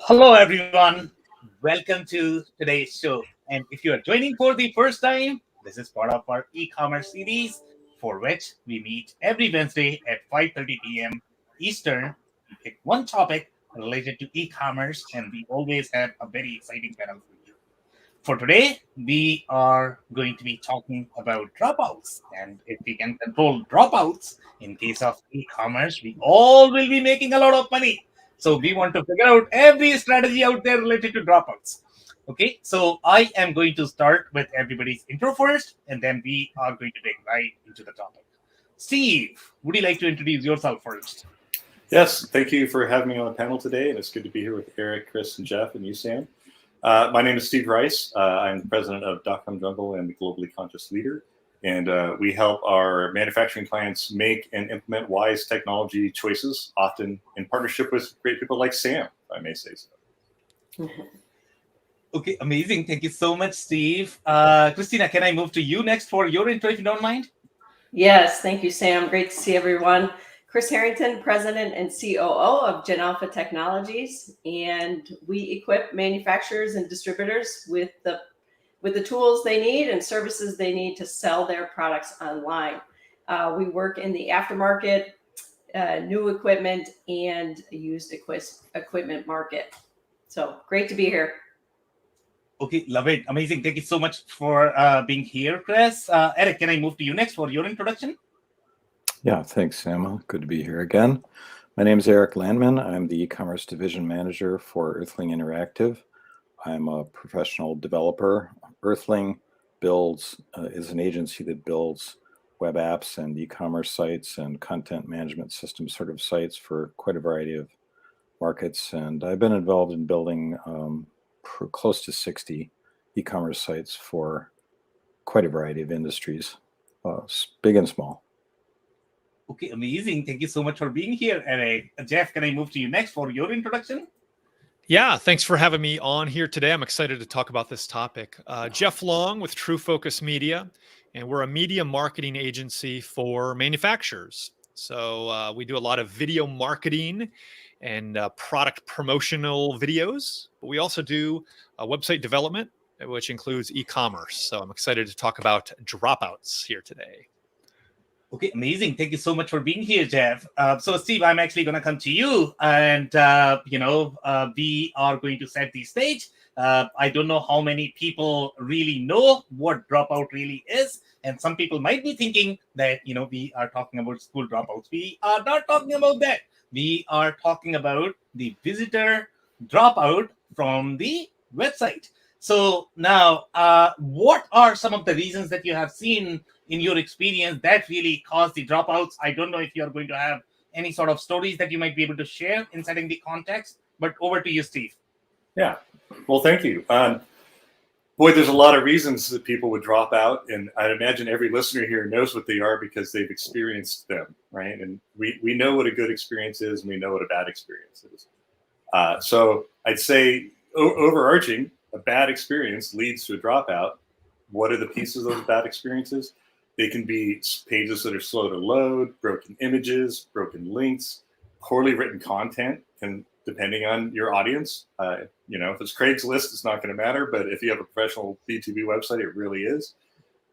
Hello, everyone. Welcome to today's show. And if you are joining for the first time, this is part of our e-commerce series for which we meet every Wednesday at 5:30 p.m. Eastern. We pick one topic related to e-commerce, and we always have a very exciting panel for you. For today, we are going to be talking about dropouts. And if we can control dropouts in case of e commerce, we all will be making a lot of money. So, we want to figure out every strategy out there related to dropouts. Okay, so I am going to start with everybody's intro first, and then we are going to dig right into the topic. Steve, would you like to introduce yourself first? Yes, thank you for having me on the panel today, and it's good to be here with Eric, Chris, and Jeff, and you, Sam. My name is Steve Rice. I'm the president of .com Jungle and the Globally Conscious Leader, and we help our manufacturing clients make and implement wise technology choices, often in partnership with great people like Sam, if I may say so. Okay, amazing. Thank you so much, Steve. Kristina, can I move to you next for your intro if you don't mind? Yes, thank you, Sam. Great to see everyone. Chris Harrington, President and COO of Gen Alpha Technologies, and we equip manufacturers and distributors with the tools they need and services they need to sell their products online. We work in the aftermarket, new equipment, and used equipment market. So great to be here. Okay, love it. Amazing. Thank you so much for being here, Chris. Eric, can I move to you next for your introduction? Yeah, thanks, Sam. Good to be here again. My name is Eric Landmann. I'm the e-commerce division manager for Earthling Interactive. I'm a professional developer. Earthling is an agency that builds web apps and e-commerce sites and content management system sort of sites for quite a variety of markets. And I've been involved in building close to 60 e-commerce sites for quite a variety of industries, big and small. Okay, amazing. Thank you so much for being here, Eric. Jeff, can I move to you next for your introduction? Yeah, thanks for having me on here today. I'm excited to talk about this topic. Jeff Long with True Focus Media, and we're a media marketing agency for manufacturers. So we do a lot of video marketing and product promotional videos, but we also do website development, which includes e-commerce. So I'm excited to talk about dropouts here today. Okay, amazing. Thank you so much for being here, Jeff. So, Steve, I'm actually going to come to you, and we are going to set the stage. I don't know how many people really know what dropout really is, and some people might be thinking that we are talking about school dropouts. We are not talking about that. We are talking about the visitor dropout from the website. So now, what are some of the reasons that you have seen in your experience that really caused the dropouts? I don't know if you're going to have any sort of stories that you might be able to share in setting the context, but over to you, Steve. Yeah, well, thank you. Boy, there's a lot of reasons that people would drop out, and I'd imagine every listener here knows what they are because they've experienced them, right? And we know what a good experience is, and we know what a bad experience is. So I'd say overarching, a bad experience leads to a dropout. What are the pieces of those bad experiences? They can be pages that are slow to load, broken images, broken links, poorly written content, and depending on your audience, if it's Craigslist, it's not going to matter. But if you have a professional B2B website, it really is.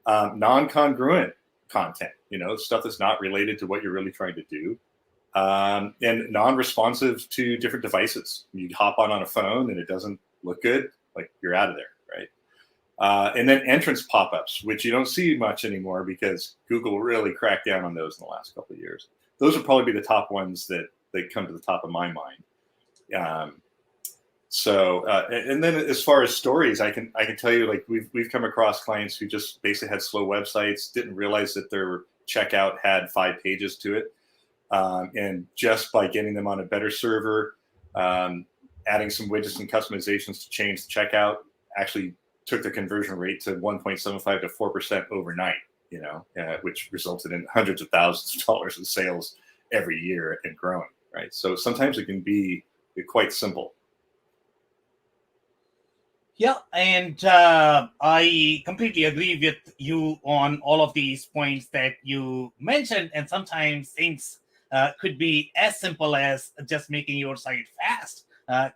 Non-congruent content, stuff that's not related to what you're really trying to do. And non-responsive to different devices. You hop on a phone and it doesn't look good, like you're out of there, right? And then entrance pop-ups, which you don't see much anymore because Google really cracked down on those in the last couple of years. Those would probably be the top ones that come to the top of my mind. And then as far as stories, I can tell you, like we've come across clients who just basically had slow websites, didn't realize that their checkout had 5 pages to it, and just by getting them on a better server, adding some widgets and customizations to change the checkout, actually took the conversion rate to 1.75 to 4% overnight. Which resulted in hundreds of thousands of dollars in sales every year and growing. Right. So sometimes it can be quite simple. Yeah, and I completely agree with you on all of these points that you mentioned. And sometimes things could be as simple as just making your site fast.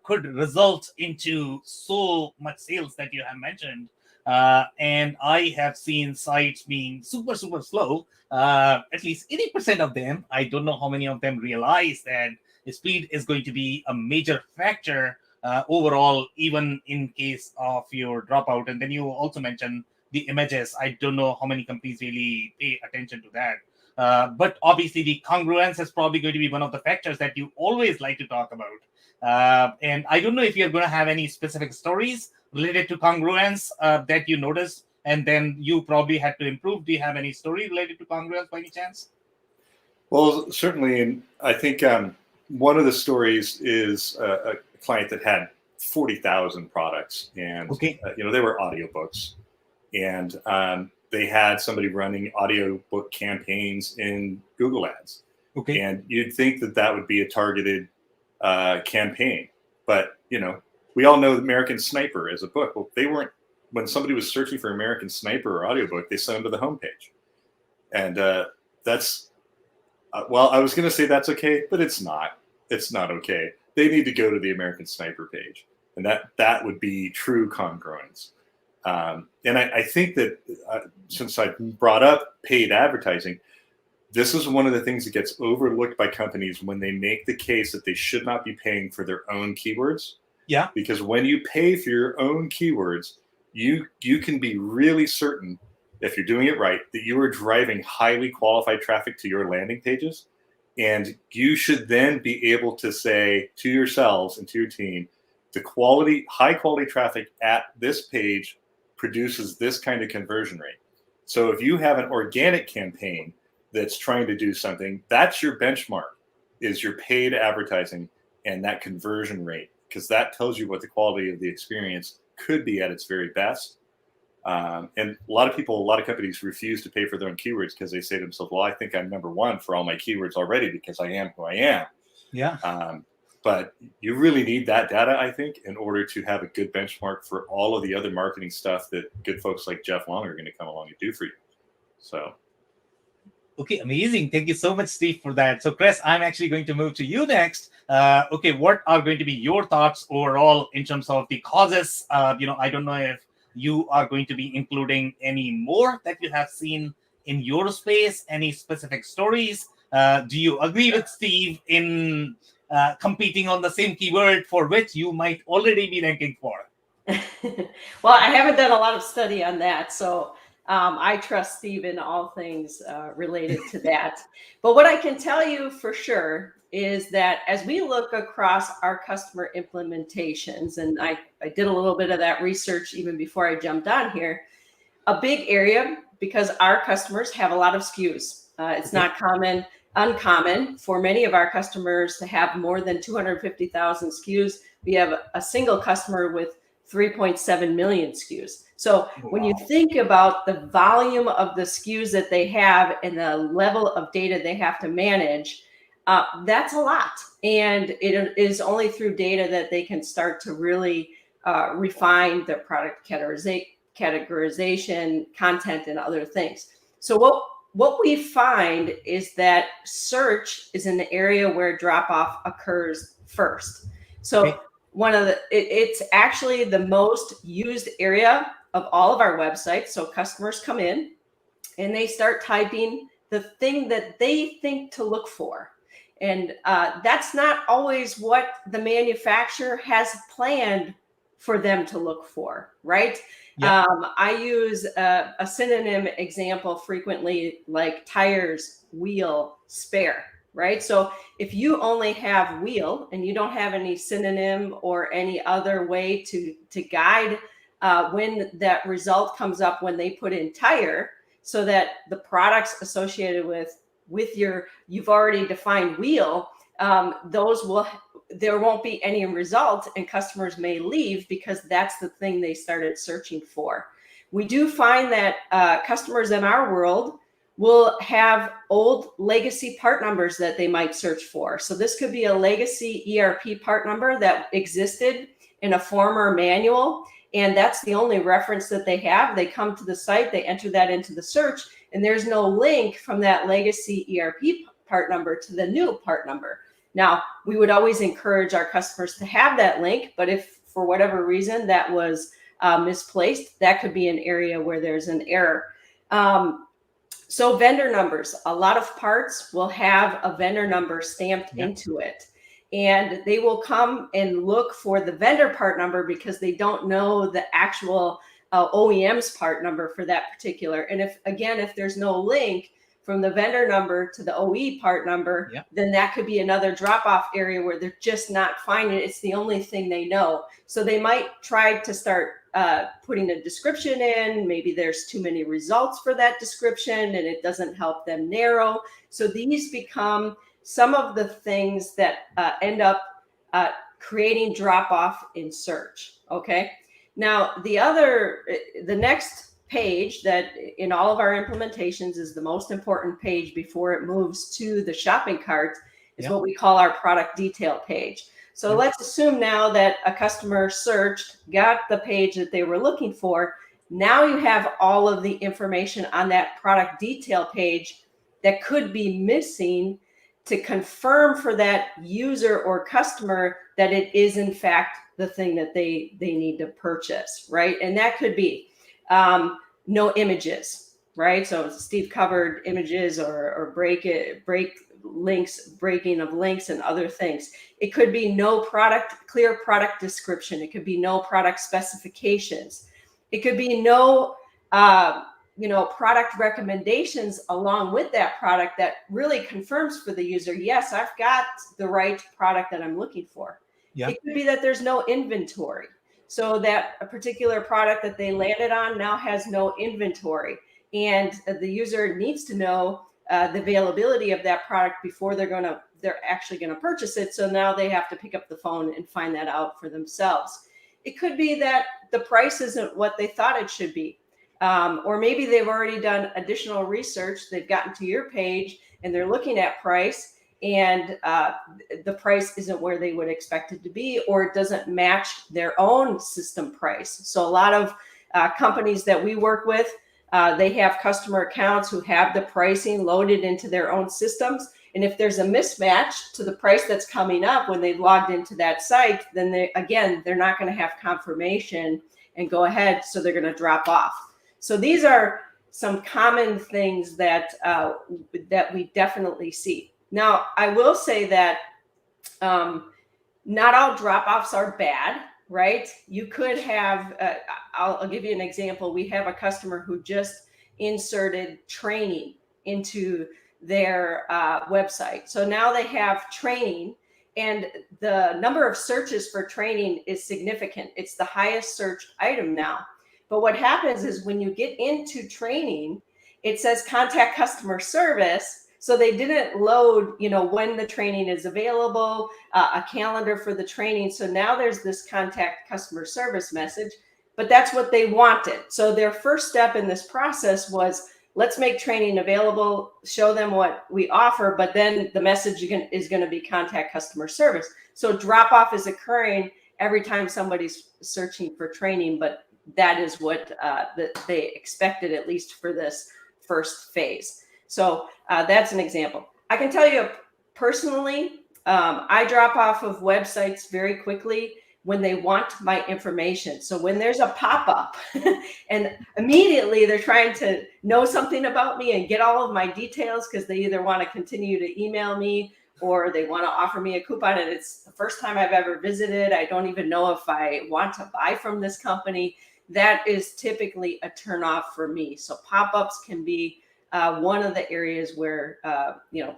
could result into so much sales that you have mentioned. And I have seen sites being super, super slow. At least 80% of them. I don't know how many of them realize that speed is going to be a major factor overall, even in case of your dropout. And then you also mentioned the images. I don't know how many companies really pay attention to that. But obviously, the congruence is probably going to be one of the factors that you always like to talk about. And I don't know if you're going to have any specific stories related to congruence that you noticed, and then you probably had to improve. Do you have any story related to congruence by any chance? Well, certainly. And I think one of the stories is a client that had 40,000 products, and they were audiobooks, and they had somebody running audiobook campaigns in Google Ads. And you'd think that that would be a targeted campaign, but we all know American Sniper as a book. Well, they weren't. When somebody was searching for American Sniper or audiobook, they sent them to the homepage, and that's. Well, I was going to say that's okay, but it's not. It's not okay. They need to go to the American Sniper page, and that would be true congruence. And I think that since I brought up paid advertising, this is one of the things that gets overlooked by companies when they make the case that they should not be paying for their own keywords. Yeah. Because when you pay for your own keywords, you can be really certain, if you're doing it right, that you are driving highly qualified traffic to your landing pages. And you should then be able to say to yourselves and to your team, the high quality traffic at this page produces this kind of conversion rate. So if you have an organic campaign that's trying to do something, that's your benchmark, is your paid advertising and that conversion rate, because that tells you what the quality of the experience could be at its very best. And a lot of companies refuse to pay for their own keywords because they say to themselves, well, I think I'm number one for all my keywords already because I am who I am. Yeah. But you really need that data, I think, in order to have a good benchmark for all of the other marketing stuff that good folks like Jeff Long are going to come along and do for you. So. Okay, amazing. Thank you so much, Steve, for that. So, Chris, I'm actually going to move to you next. What are going to be your thoughts overall in terms of the causes? I don't know if you are going to be including any more that you have seen in your space, any specific stories. Do you agree with Steve in competing on the same keyword for which you might already be ranking for? Well, I haven't done a lot of study on that, so I trust Steve in all things related to that. But what I can tell you for sure is that as we look across our customer implementations, and I did a little bit of that research even before I jumped on here, a big area, because our customers have a lot of SKUs. It's not uncommon for many of our customers to have more than 250,000 SKUs. We have a single customer with 3.7 million SKUs. So when you think about the volume of the SKUs that they have and the level of data they have to manage, that's a lot. And it is only through data that they can start to really refine their product categorization, content, and other things. So what we find is that search is an area where drop-off occurs first. So it's actually the most used area of all of our websites. So customers come in and they start typing the thing that they think to look for. And that's not always what the manufacturer has planned for them to look for, right? Yeah. I use a synonym example frequently, like tires, wheel, spare, right? So if you only have wheel and you don't have any synonym or any other way to guide when that result comes up when they put in tire, so that the products associated with you've already defined wheel, there won't be any result, and customers may leave because that's the thing they started searching for. We do find that customers in our world will have old legacy part numbers that they might search for. So this could be a legacy ERP part number that existed in a former manual, and that's the only reference that they have. They come to the site, they enter that into the search, and there's no link from that legacy ERP part number to the new part number. Now, we would always encourage our customers to have that link, but if for whatever reason that was misplaced, that could be an area where there's an error. So vendor numbers, a lot of parts will have a vendor number stamped into it. And they will come and look for the vendor part number because they don't know the actual OEM's part number for that particular. And if there's no link from the vendor number to the OE part number, then that could be another drop-off area where they're just not finding it. It's the only thing they know. So they might try to start putting a description in. Maybe there's too many results for that description and it doesn't help them narrow. So these become some of the things that end up creating drop-off in search. Okay. Now, the next page that in all of our implementations is the most important page before it moves to the shopping cart is what we call our product detail page. So let's assume now that a customer searched, got the page that they were looking for. Now you have all of the information on that product detail page that could be missing to confirm for that user or customer that it is in fact the thing that they need to purchase, right? And that could be no images, right? So Steve covered images or breaking of links and other things. It could be no clear product description. It could be no product specifications. It could be no product recommendations along with that product that really confirms for the user, yes, I've got the right product that I'm looking for. It could be that there's no inventory. So that a particular product that they landed on now has no inventory. And the user needs to know the availability of that product before they're actually going to purchase it. So now they have to pick up the phone and find that out for themselves. It could be that the price isn't what they thought it should be. Or maybe they've already done additional research. They've gotten to your page and they're looking at price and the price isn't where they would expect it to be, or it doesn't match their own system price. So a lot of companies that we work with, they have customer accounts who have the pricing loaded into their own systems. And if there's a mismatch to the price that's coming up when they've logged into that site, then they're not going to have confirmation and go ahead. So they're going to drop off. So these are some common things that we definitely see. Now, I will say that not all drop-offs are bad, right? You could have, I'll give you an example. We have a customer who just inserted training into their website. So now they have training and the number of searches for training is significant. It's the highest searched item now. But what happens is when you get into training, it says contact customer service. So they didn't load, when the training is available, a calendar for the training. So now there's this contact customer service message, but that's what they wanted. So their first step in this process was, let's make training available, show them what we offer, but then the message is going to be contact customer service. So drop off is occurring every time somebody's searching for training, but that is what they expected, at least for this first phase. So that's an example. I can tell you personally, I drop off of websites very quickly when they want my information. So when there's a pop-up and immediately they're trying to know something about me and get all of my details because they either want to continue to email me or they want to offer me a coupon and it's the first time I've ever visited. I don't even know if I want to buy from this company. That is typically a turnoff for me. So pop-ups can be one of the areas where,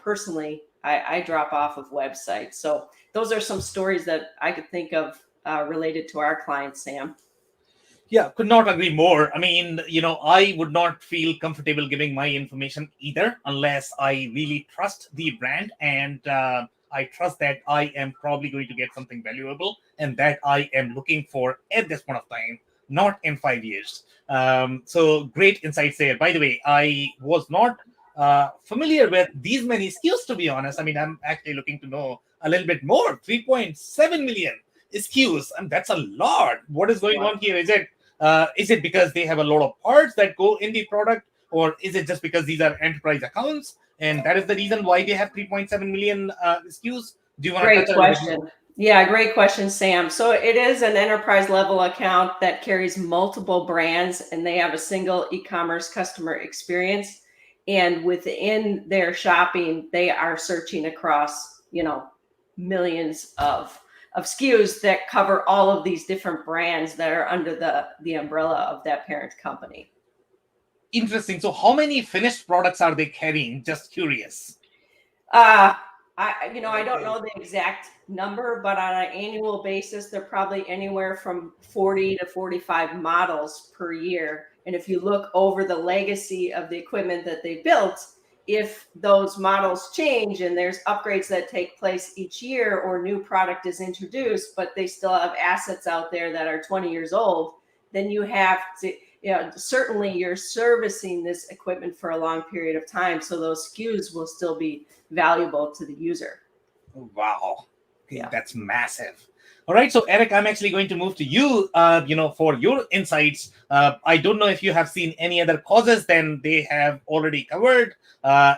personally, I drop off of websites. So those are some stories that I could think of related to our clients, Sam. Yeah, could not agree more. I mean, I would not feel comfortable giving my information either unless I really trust the brand and I trust that I am probably going to get something valuable and that I am looking for at this point of time, not in 5 years. So great insights there. By the way, I was not familiar with these many SKUs, to be honest. I mean, I'm actually looking to know a little bit more. 3.7 million SKUs, and that's a lot. What is going on here? Is it because they have a lot of parts that go in the product, or is it just because these are enterprise accounts and that is the reason why they have 3.7 million SKUs? Do you want to Great touch on it? question. Yeah, great question, Sam. So it is an enterprise level account that carries multiple brands, and they have a single e-commerce customer experience. And within their shopping, they are searching across, millions of SKUs that cover all of these different brands that are under the umbrella of that parent company. Interesting. So how many finished products are they carrying? Just curious. I don't know the exact number, but on an annual basis, they're probably anywhere from 40 to 45 models per year. And if you look over the legacy of the equipment that they built, if those models change and there's upgrades that take place each year or new product is introduced, but they still have assets out there that are 20 years old, then you have to, certainly you're servicing this equipment for a long period of time. So those SKUs will still be valuable to the user. Wow. Okay, Yeah. that's massive. All right. So, Eric, I'm actually going to move to you, for your insights. I don't know if you have seen any other causes than they have already covered.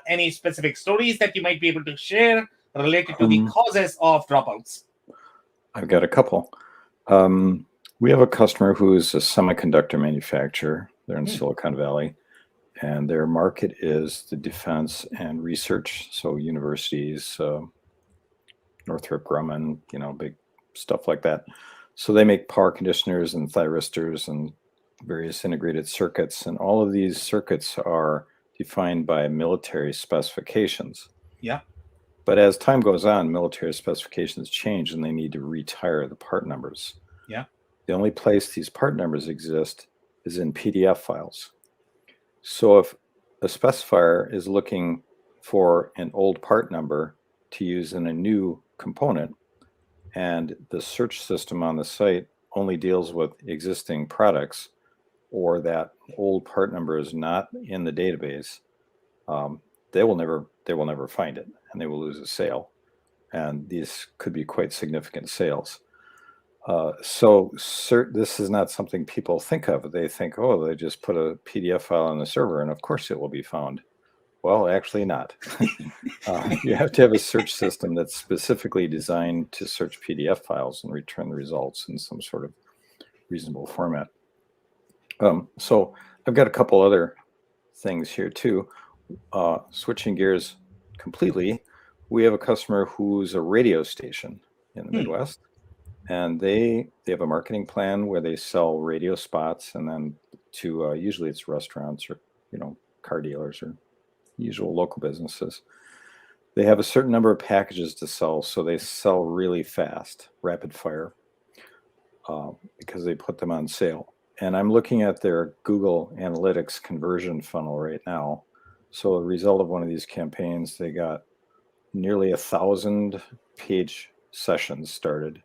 Any specific stories that you might be able to share related to the causes of dropouts? I've got a couple. We have a customer who's a semiconductor manufacturer. They're in Silicon Valley, and their market is the defense and research. So universities, Northrop Grumman, big stuff like that. So they make power conditioners and thyristors and various integrated circuits. And all of these circuits are defined by military specifications. Yeah. But as time goes on, military specifications change and they need to retire the part numbers. Yeah. The only place these part numbers exist is in PDF files. So if a specifier is looking for an old part number to use in a new component, and the search system on the site only deals with existing products, or that old part number is not in the database, they will never find it, and they will lose a sale. And these could be quite significant sales. This is not something people think of. They think, oh, they just put a PDF file on the server, and of course it will be found. Well, actually not. You have to have a search system that's specifically designed to search PDF files and return the results in some sort of reasonable format. So I've got a couple other things here too. Switching gears completely, we have a customer who's a radio station in the Midwest, and they have a marketing plan where they sell radio spots, and then to usually it's restaurants or car dealers or usual local businesses. They have a certain number of packages to sell, so they sell really fast, rapid fire, because they put them on sale. And I'm looking at their Google Analytics conversion funnel right now. So a result of one of these campaigns, they got nearly 1,000 page sessions started.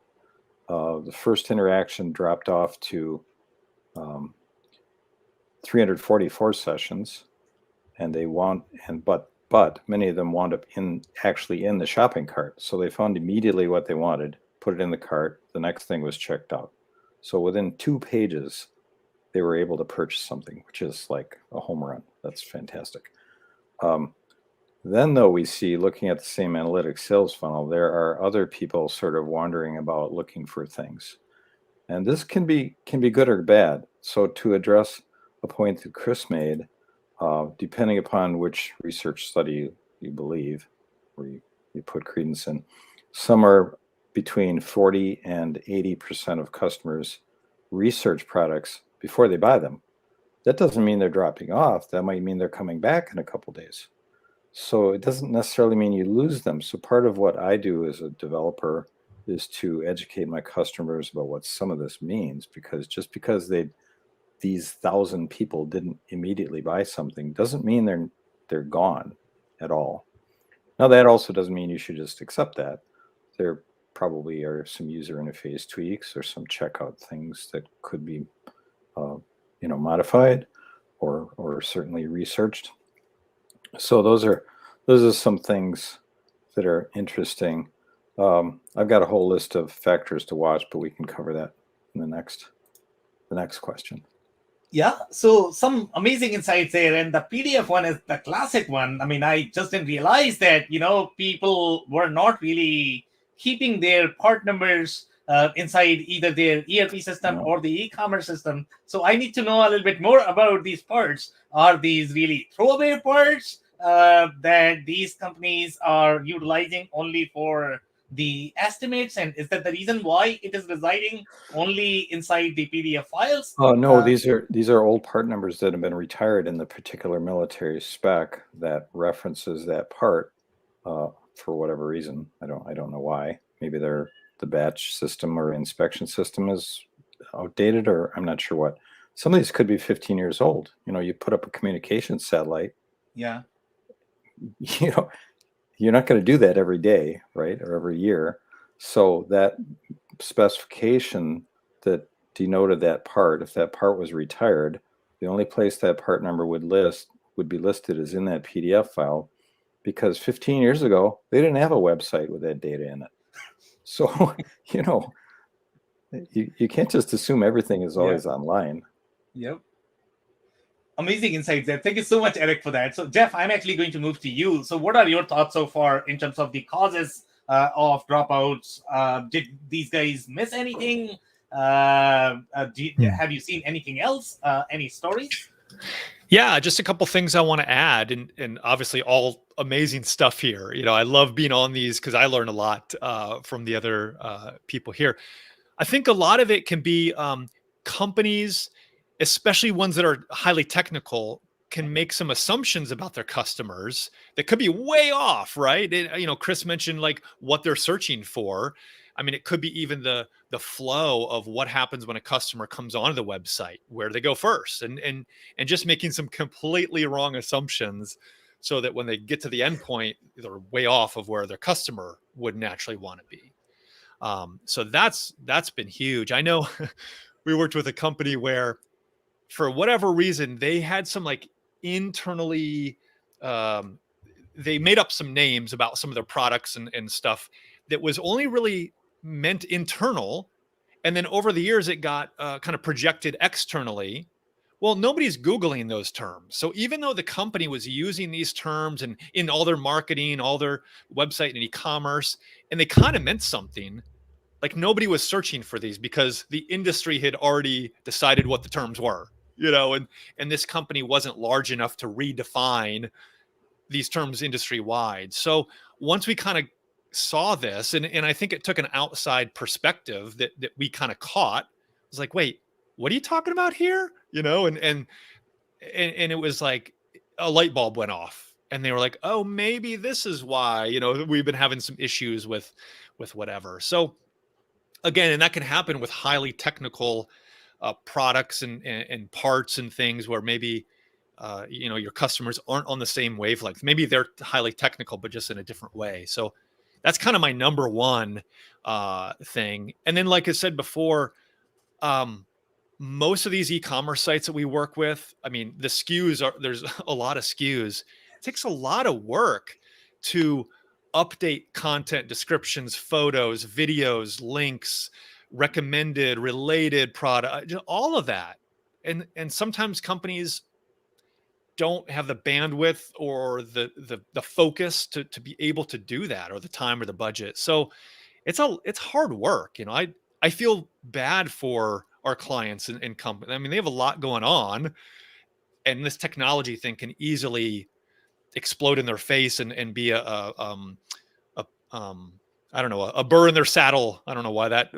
The first interaction dropped off to 344 sessions. And but many of them wound up actually in the shopping cart. So they found immediately what they wanted, put it in the cart. The next thing was checked out. So within 2 pages, they were able to purchase something, which is like a home run. That's fantastic. Then though, we see, looking at the same analytics sales funnel, there are other people sort of wandering about looking for things. And this can be good or bad. So to address a point that Chris made, depending upon which research study you believe, or you put credence in, some are between 40 and 80% of customers research products before they buy them. That doesn't mean they're dropping off. That might mean they're coming back in a couple days. So it doesn't necessarily mean you lose them. So part of what I do as a developer is to educate my customers about what some of this means, because just because these 1,000 people didn't immediately buy something doesn't mean they're gone at all. Now, that also doesn't mean you should just accept that. There probably are some user interface tweaks or some checkout things that could be modified or certainly researched. So those are some things that are interesting. I've got a whole list of factors to watch, but we can cover that in the next question. Yeah, so some amazing insights there, and the PDF one is the classic one. I mean, I just didn't realize that people were not really keeping their part numbers inside either their ERP system or the e-commerce system. So I need to know a little bit more about these parts. Are these really throwaway parts that these companies are utilizing only for the estimates? And is that the reason why it is residing only inside the PDF files? Oh no, these are old part numbers that have been retired in the particular military spec that references that part for whatever reason. I don't know why. Maybe the batch system or inspection system is outdated, or I'm not sure what. Some of these could be 15 years old. You put up a communications satellite. Yeah. You're not going to do that every day, right? Or every year. So that specification that denoted that part, if that part was retired, the only place that part number would be listed is in that PDF file, because 15 years ago, they didn't have a website with that data in it. So, you can't just assume everything is always online. Yep. Amazing insights there. Thank you so much, Eric, for that. So, Jeff, I'm actually going to move to you. So, what are your thoughts so far in terms of the causes of dropouts? Did these guys miss anything? Have you seen anything else? Any stories? Yeah, just a couple things I want to add, and obviously all amazing stuff here. I love being on these because I learn a lot from the other people here. I think a lot of it can be companies, especially ones that are highly technical, can make some assumptions about their customers that could be way off, right? Chris mentioned like what they're searching for. I mean, it could be even the flow of what happens when a customer comes onto the website, where they go first, and just making some completely wrong assumptions, so that when they get to the end point, they're way off of where their customer would naturally want to be. So that's been huge. I know we worked with a company where, for whatever reason, they had some like internally, they made up some names about some of their products and stuff that was only really meant internal. And then over the years, it got kind of projected externally. Well, nobody's Googling those terms. So even though the company was using these terms and in all their marketing, all their website and e-commerce, and they kind of meant something, like nobody was searching for these because the industry had already decided what the terms were, and this company wasn't large enough to redefine these terms industry wide. So once we kind of saw this, and I think it took an outside perspective that we kind of caught, it was like, wait, what are you talking about here? And it was like a light bulb went off, and they were like, oh, maybe this is why, we've been having some issues with whatever. So again, and that can happen with highly technical products and parts and things where maybe, your customers aren't on the same wavelength. Maybe they're highly technical, but just in a different way. So that's kind of my number one thing. And then, like I said before, most of these e-commerce sites that we work with, I mean, the SKUs there's a lot of SKUs. It takes a lot of work to update content, descriptions, photos, videos, links, recommended, related product, all of that. And sometimes companies don't have the bandwidth or the focus to be able to do that, or the time or the budget. So it's hard work. I feel bad for our clients and companies. I mean, they have a lot going on, and this technology thing can easily explode in their face and be a I don't know, a burr in their saddle. I don't know why that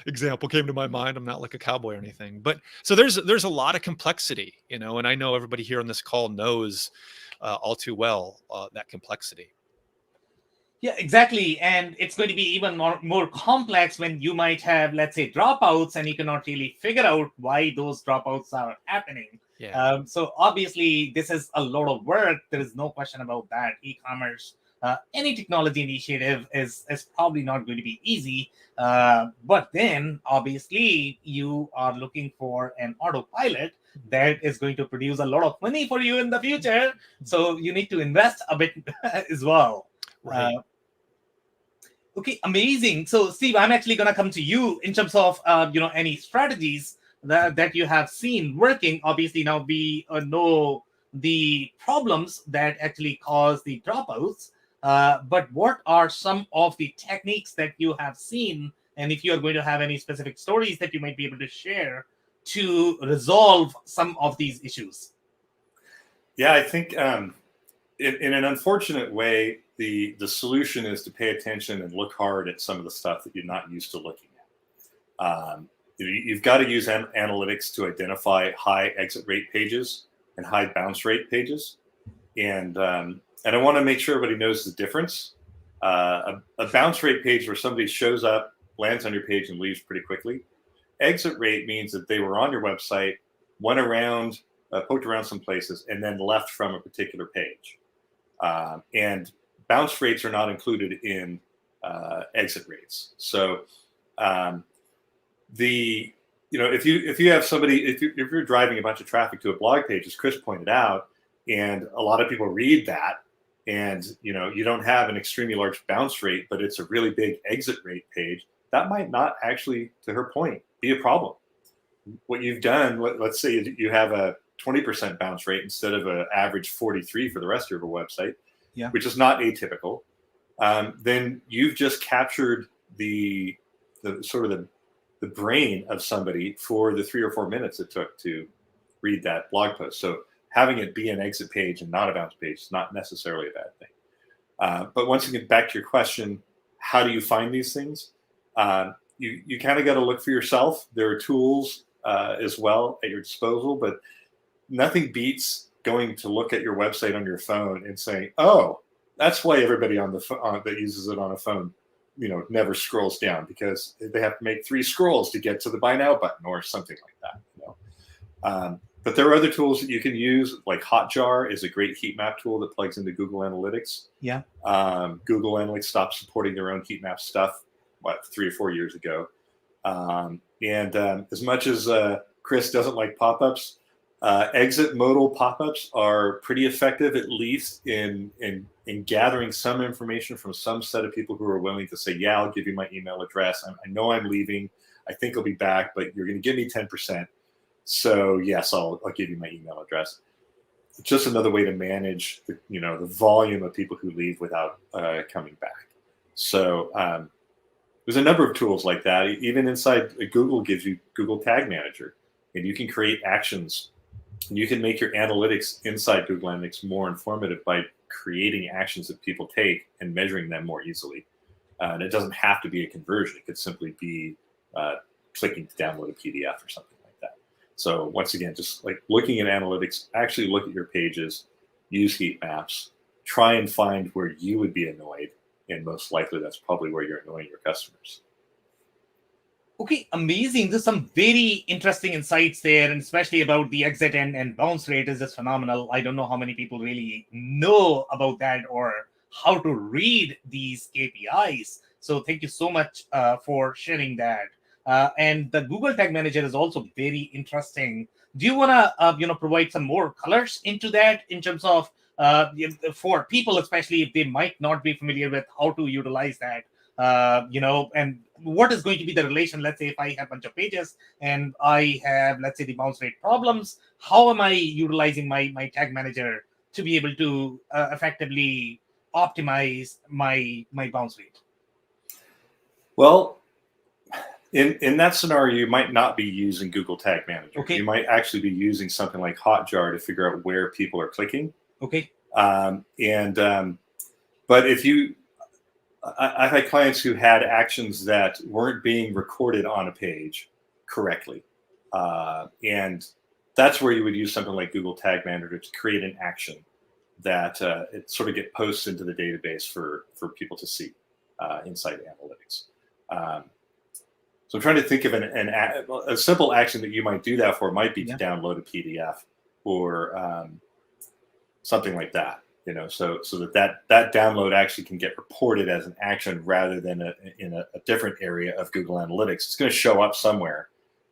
example came to my mind. I'm not like a cowboy or anything, but so there's a lot of complexity, and I know everybody here on this call knows all too well that complexity. Yeah, exactly. And it's going to be even more complex when you might have, let's say, dropouts, and you cannot really figure out why those dropouts are happening. Yeah. So obviously, this is a lot of work. There is no question about that. E-commerce, any technology initiative is probably not going to be easy. But then, obviously, you are looking for an autopilot that is going to produce a lot of money for you in the future. So you need to invest a bit as well. Right. Okay, amazing. So, Steve, I'm actually going to come to you in terms of, any strategies that you have seen working. Obviously, now we know the problems that actually cause the dropouts. But what are some of the techniques that you have seen, and if you are going to have any specific stories that you might be able to share to resolve some of these issues? Yeah, I think in an unfortunate way, the solution is to pay attention and look hard at some of the stuff that you're not used to looking at. You've got to use analytics to identify high exit rate pages and high bounce rate pages, and I want to make sure everybody knows the difference. A bounce rate page where somebody shows up, lands on your page, and leaves pretty quickly. Exit rate means that they were on your website, went around, poked around some places, and then left from a particular page. And bounce rates are not included in exit rates. So if you have somebody, if you're driving a bunch of traffic to a blog page, as Chris pointed out, and a lot of people read that, and you don't have an extremely large bounce rate, but it's a really big exit rate page, that might not actually, to her point, be a problem. What you've done, let's say you have a 20% bounce rate instead of an average 43 for the rest of your website, which is not atypical. Then you've just captured the brain of somebody for the 3 or 4 minutes it took to read that blog post. So having it be an exit page and not a bounce page is not necessarily a bad thing. But once again, back to your question, how do you find these things? You kind of got to look for yourself. There are tools as well at your disposal, but nothing beats going to look at your website on your phone and saying, "Oh, that's why everybody on the phone that uses it on a phone, never scrolls down, because they have to make 3 scrolls to get to the buy now button," or something like that. But there are other tools that you can use, like Hotjar is a great heat map tool that plugs into Google Analytics. Yeah. Google Analytics stopped supporting their own heat map stuff, 3 or 4 years ago. And as much as Chris doesn't like pop-ups, exit modal pop-ups are pretty effective, at least in gathering some information from some set of people who are willing to say, "Yeah, I'll give you my email address. I know I'm leaving. I think I'll be back, but you're going to give me 10%. So yes, I'll give you my email address." It's just another way to manage the volume of people who leave without coming back. So there's a number of tools like that. Even inside Google gives you Google Tag Manager, and you can create actions. And you can make your analytics inside Google Analytics more informative by creating actions that people take and measuring them more easily. And it doesn't have to be a conversion. It could simply be clicking to download a PDF or something like that. So once again, just like looking at analytics, actually look at your pages, use heat maps, try and find where you would be annoyed. And most likely that's probably where you're annoying your customers. Okay, amazing. There's some very interesting insights there, and especially about the exit and bounce rate is just phenomenal. I don't know how many people really know about that or how to read these KPIs. So thank you so much for sharing that. And the Google Tag Manager is also very interesting. Do you want to provide some more colors into that in terms of for people, especially if they might not be familiar with how to utilize that? And what is going to be the relation? Let's say if I have a bunch of pages and I have, let's say, the bounce rate problems, how am I utilizing my tag manager to be able to effectively optimize my bounce rate? Well, in that scenario, you might not be using Google Tag Manager. Okay. You might actually be using something like Hotjar to figure out where people are clicking. Okay. But if you, I've had clients who had actions that weren't being recorded on a page correctly. And that's where you would use something like Google Tag Manager to create an action that it sort of get posted into the database for people to see inside analytics. So I'm trying to think of a simple action that you might do that for might be to download a PDF or something like that. So that download actually can get reported as an action rather than in a different area of Google Analytics. It's going to show up somewhere,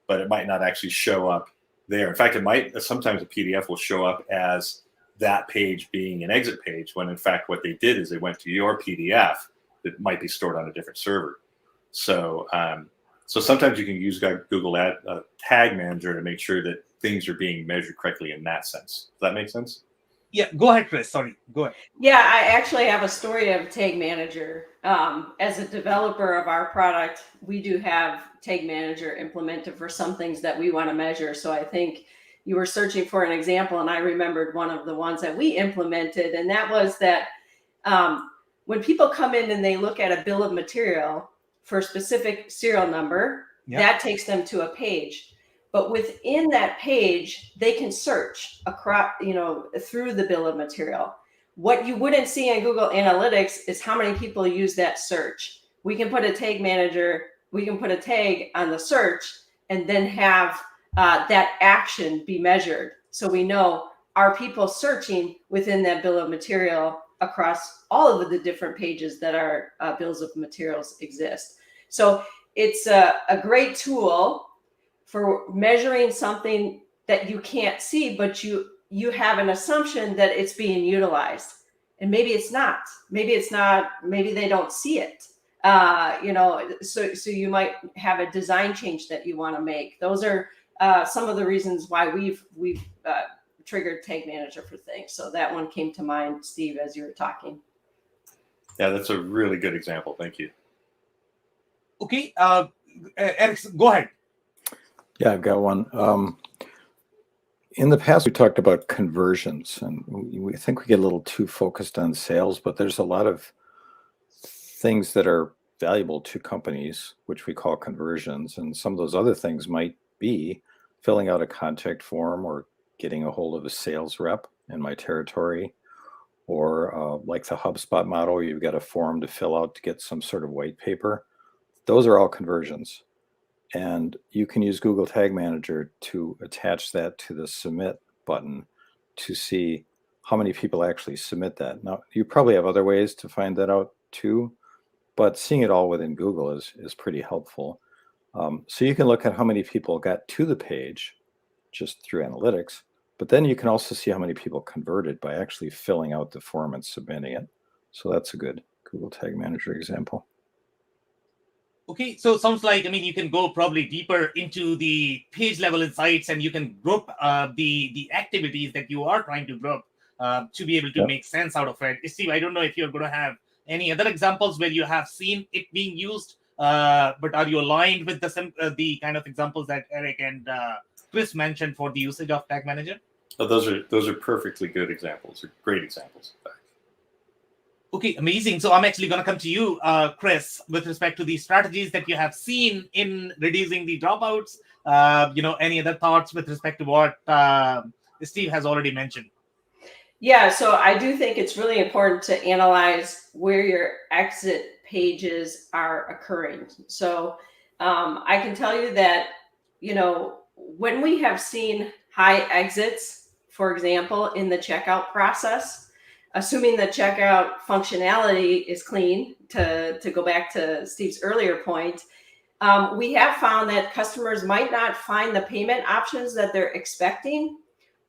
but it might not actually show up there. In fact, sometimes a PDF will show up as that page being an exit page when in fact what they did is they went to your PDF that might be stored on a different server. So sometimes you can use Google Tag Manager to make sure that things are being measured correctly in that sense. Does that make sense? Yeah, go ahead, Chris. Sorry, go ahead. Yeah, I actually have a story of Tag Manager. As a developer of our product, we do have Tag Manager implemented for some things that we want to measure. So I think you were searching for an example, and I remembered one of the ones that we implemented, and that was that when people come in and they look at a bill of material for a specific serial number, that takes them to a page. But within that page, they can search across, through the bill of material. What you wouldn't see in Google Analytics is how many people use that search. We can put a tag manager, we can put a tag on the search, and then have that action be measured. So we know, are people searching within that bill of material across all of the different pages that our bills of materials exist. So it's a great tool for measuring something that you can't see, but you have an assumption that it's being utilized. And maybe it's not. Maybe they don't see it. So you might have a design change that you want to make. Those are some of the reasons why we've triggered Tag Manager for things. So that one came to mind, Steve, as you were talking. Yeah, that's a really good example. Thank you. Okay, Eric, go ahead. Yeah, I've got one. In the past, we talked about conversions, and we think we get a little too focused on sales, but there's a lot of things that are valuable to companies, which we call conversions. And some of those other things might be filling out a contact form or getting a hold of a sales rep in my territory, or like the HubSpot model, you've got a form to fill out to get some sort of white paper. Those are all conversions. And you can use Google Tag Manager to attach that to the submit button to see how many people actually submit that. Now, you probably have other ways to find that out too, but seeing it all within Google is pretty helpful. So you can look at how many people got to the page just through analytics, but then you can also see how many people converted by actually filling out the form and submitting it. So that's a good Google Tag Manager example. Okay, so it sounds like, you can go probably deeper into the page level insights, and you can group the activities that you are trying to group to be able to make sense out of it. Steve, I don't know if you're going to have any other examples where you have seen it being used, but are you aligned with the kind of examples that Eric and Chris mentioned for the usage of Tag Manager? Oh, those are perfectly good examples. They're great examples, in fact. Okay, amazing. So I'm actually going to come to you, Chris, with respect to the strategies that you have seen in reducing the dropouts. Any other thoughts with respect to what Steve has already mentioned? Yeah, so I do think it's really important to analyze where your exit pages are occurring. So I can tell you that, when we have seen high exits, for example, in the checkout process, assuming the checkout functionality is clean, to go back to Steve's earlier point, we have found that customers might not find the payment options that they're expecting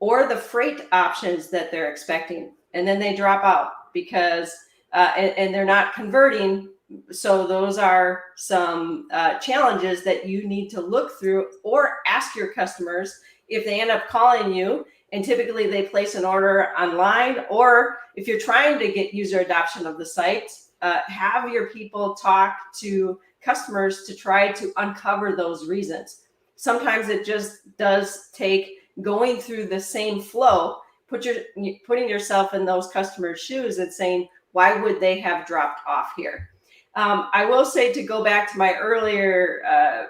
or the freight options that they're expecting. And then they drop out because, and they're not converting. So those are some challenges that you need to look through, or ask your customers if they end up calling you. And typically they place an order online, or if you're trying to get user adoption of the site, have your people talk to customers to try to uncover those reasons. Sometimes it just does take going through the same flow, putting yourself in those customers' shoes and saying, why would they have dropped off here? I will say, to go back to my earlier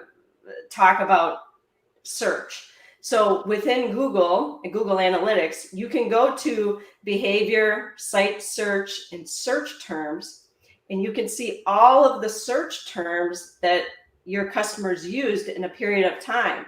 talk about search. So within Google and Google Analytics, you can go to behavior, site search, and search terms, and you can see all of the search terms that your customers used in a period of time.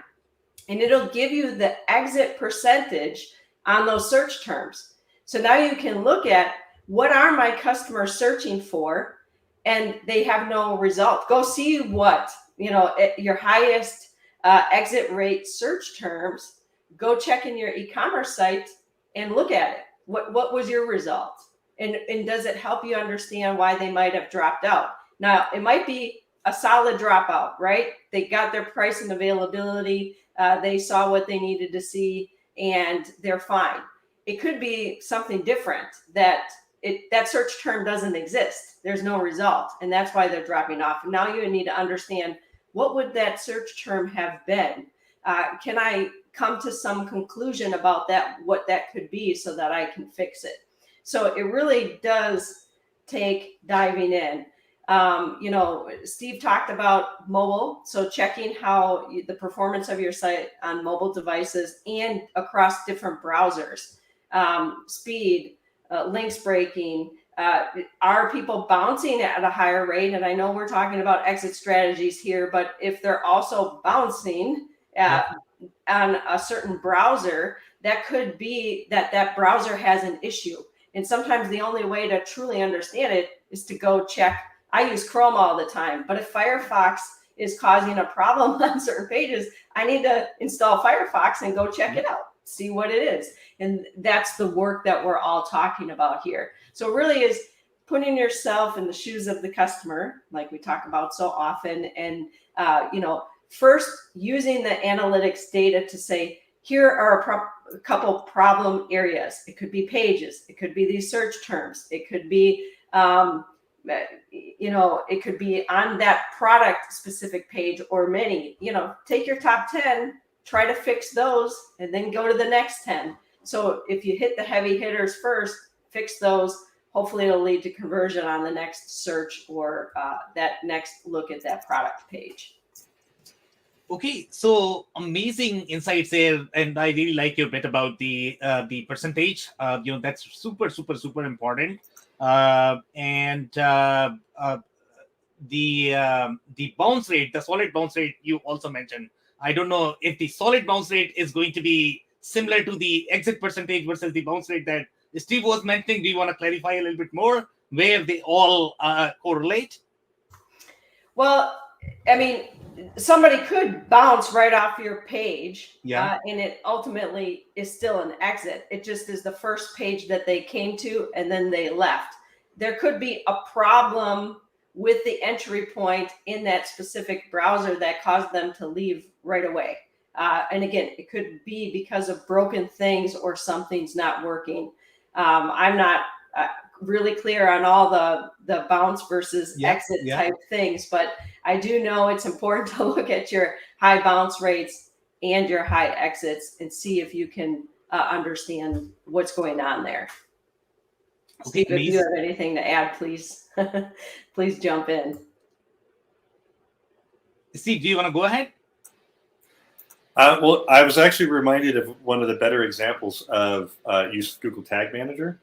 And it'll give you the exit percentage on those search terms. So now you can look at, what are my customers searching for? And they have no result. Go see what, your highest exit rate search terms. Go check in your e-commerce site and look at it. What was your result? And does it help you understand why they might have dropped out? Now, it might be a solid dropout, right? They got their price and availability. They saw what they needed to see, and they're fine. it could be something different, that that search term doesn't exist. There's no result, and that's why they're dropping off. And now you need to understand, what would that search term have been? Can I come to some conclusion about that, what that could be, so that I can fix it? So it really does take diving in. Steve talked about mobile, so checking how the performance of your site on mobile devices and across different browsers, speed, links breaking, are people bouncing at a higher rate? And I know we're talking about exit strategies here, but if they're also bouncing on a certain browser, that could be that browser has an issue. And sometimes the only way to truly understand it is to go check. I use Chrome all the time, but if Firefox is causing a problem on certain pages, I need to install Firefox and go check it out, see what it is. And that's the work that we're all talking about here. So it really is putting yourself in the shoes of the customer, like we talk about so often, and first using the analytics data to say, here are a couple problem areas. It could be pages, it could be these search terms, it could be it could be on that product specific page or many. Take your top 10, try to fix those, and then go to the next 10. So if you hit the heavy hitters first, fix those, hopefully it'll lead to conversion on the next search or that next look at that product page. Okay, so amazing insights there, and I really like your bit about the percentage. That's super, super, super important. And the bounce rate, the solid bounce rate you also mentioned. I don't know if the solid bounce rate is going to be similar to the exit percentage versus the bounce rate that Steve was mentioning. Do you want to clarify a little bit more where they all correlate? Well, I mean, somebody could bounce right off your page, and it ultimately is still an exit. It just is the first page that they came to and then they left. There could be a problem with the entry point in that specific browser that caused them to leave right away. And again, it could be because of broken things or something's not working. I'm not really clear on all the bounce versus exit type things, but I do know it's important to look at your high bounce rates and your high exits and see if you can understand what's going on there. Okay, Steve, if you have anything to add, please please jump in. Steve, do you want to go ahead? Well, I was actually reminded of one of the better examples of use of Google Tag Manager.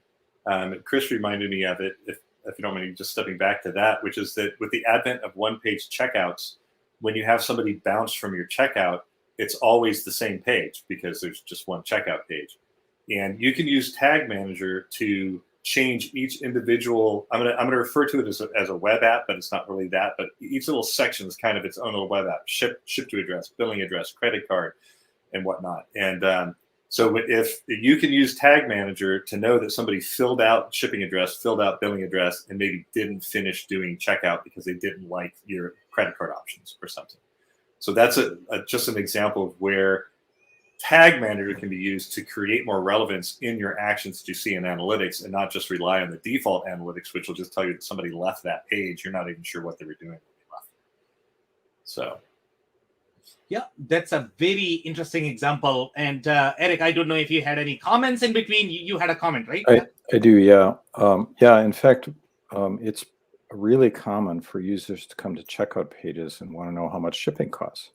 Chris reminded me of it, if you don't mind just stepping back to that, which is that with the advent of one-page checkouts, when you have somebody bounce from your checkout, it's always the same page because there's just one checkout page. And you can use Tag Manager to change each individual. I'm gonna refer to it as a web app, but it's not really that. But each little section is kind of its own little web app: ship to address, billing address, credit card, and whatnot. And so if you can use Tag Manager to know that somebody filled out shipping address, filled out billing address, and maybe didn't finish doing checkout because they didn't like your credit card options or something. So that's just an example of where Tag Manager can be used to create more relevance in your actions that you see in analytics, and not just rely on the default analytics, which will just tell you that somebody left that page. You're not even sure what they were doing when they left. So. Yeah, that's a very interesting example. And Eric, I don't know if you had any comments in between. You had a comment, right? I do, yeah. In fact, it's really common for users to come to checkout pages and want to know how much shipping costs.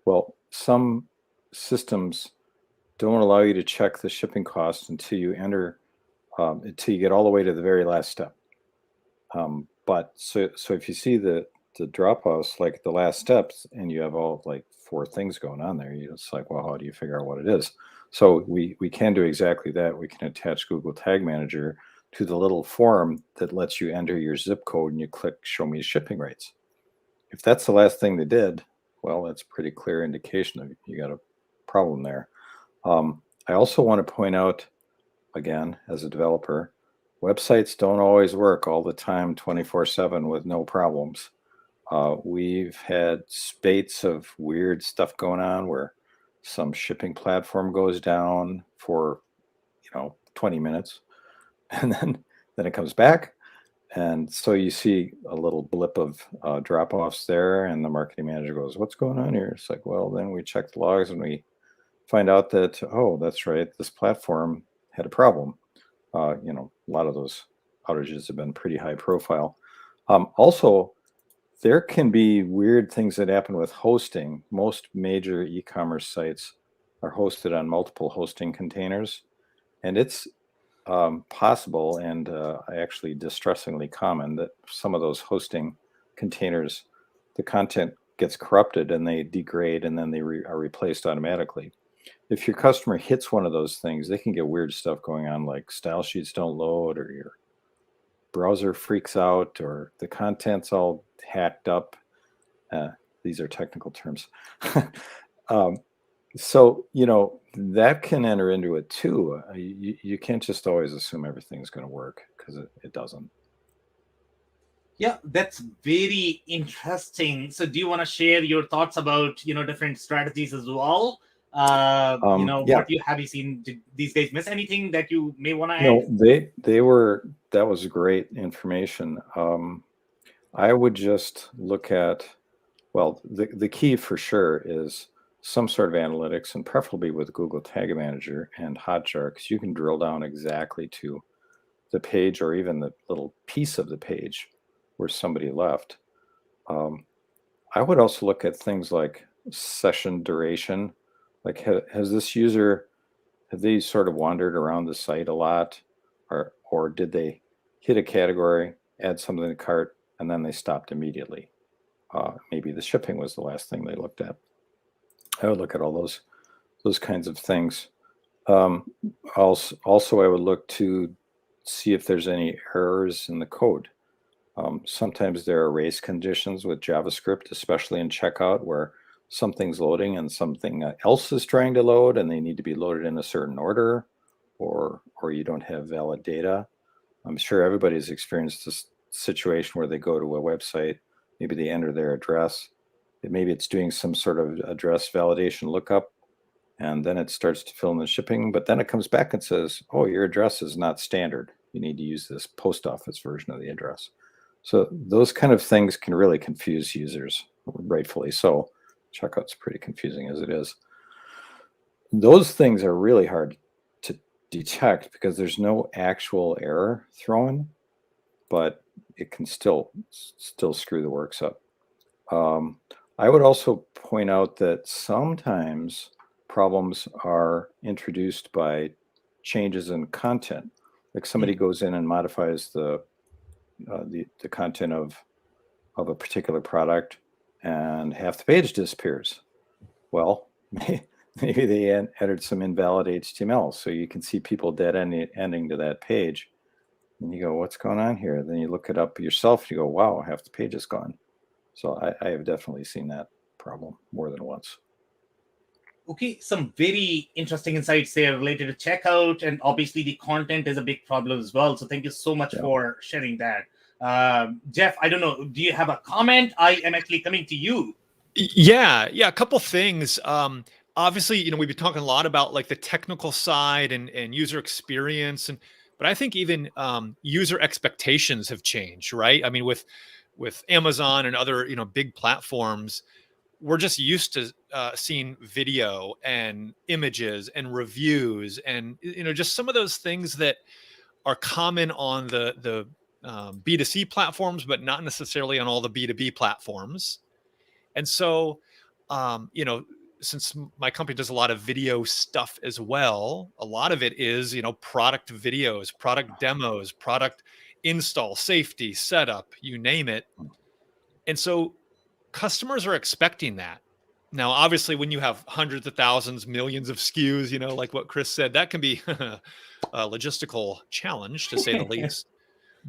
Well, some systems don't allow you to check the shipping costs until you until you get all the way to the very last step. But so if you see the Dropouts, like the last steps, and you have all like 4 things going on there, it's like, well, how do you figure out what it is? So we can do exactly that. We can attach Google Tag Manager to the little form that lets you enter your zip code, and you click show me shipping rates. If that's the last thing they did, well, that's a pretty clear indication that you got a problem there. I also want to point out, again, as a developer, websites don't always work all the time 24/7 with no problems. We've had spates of weird stuff going on where some shipping platform goes down for 20 minutes, and then it comes back. And so you see a little blip of drop-offs there, and the marketing manager goes, "What's going on here?" It's like, well, then we check the logs and we find out that, oh, that's right, this platform had a problem. A lot of those outages have been pretty high profile. Also, there can be weird things that happen with hosting. Most major e-commerce sites are hosted on multiple hosting containers, and it's possible and actually distressingly common that some of those hosting containers, the content gets corrupted and they degrade, and then they are replaced automatically. If your customer hits one of those things, they can get weird stuff going on, like style sheets don't load, or your browser freaks out, or the content's all hacked up. These are technical terms. So, that can enter into it too. You can't just always assume everything's going to work, because it doesn't. Yeah, that's very interesting. So do you want to share your thoughts about, different strategies as well? Yeah. What have you seen? Did these guys miss anything that you may want to add? No, that was great information. I would just look at, well, the key for sure is some sort of analytics, and preferably with Google Tag Manager and Hotjar, because you can drill down exactly to the page or even the little piece of the page where somebody left. I would also look at things like session duration. Like, has this user, have they sort of wandered around the site a lot, or did they hit a category, add something to the cart, and then they stopped immediately? Maybe the shipping was the last thing they looked at. I would look at all those kinds of things. Also, I would look to see if there's any errors in the code. Sometimes there are race conditions with JavaScript, especially in checkout, where something's loading and something else is trying to load, and they need to be loaded in a certain order, or you don't have valid data. I'm sure everybody's experienced this situation where they go to a website, maybe they enter their address, maybe it's doing some sort of address validation lookup, and then it starts to fill in the shipping, but then it comes back and says, oh, your address is not standard. You need to use this post office version of the address. So those kind of things can really confuse users, rightfully so. Checkout's pretty confusing as it is. Those things are really hard to detect because there's no actual error thrown, but it can still screw the works up. I would also point out that sometimes problems are introduced by changes in content. Like somebody goes in and modifies the content of a particular product, and half the page disappears. Well, maybe they entered some invalid HTML, so you can see people dead ending to that page, and you go, "What's going on here?" Then you look it up yourself. And you go, "Wow, half the page is gone." So I have definitely seen that problem more than once. Okay, some very interesting insights there related to checkout, and obviously the content is a big problem as well. So thank you so much for sharing that. Jeff, I don't know, do you have a comment? I am actually coming to you. Yeah, a couple things. Obviously, we've been talking a lot about like the technical side and user experience, but I think even user expectations have changed, right? I mean, with Amazon and other big platforms, we're just used to seeing video and images and reviews and just some of those things that are common on the B2C platforms, but not necessarily on all the B2B platforms. And so, since my company does a lot of video stuff as well, a lot of it is, product videos, product demos, product install, safety, setup, you name it. And so customers are expecting that. Now, obviously, when you have hundreds of thousands, millions of SKUs, like what Chris said, that can be a logistical challenge, to say the least.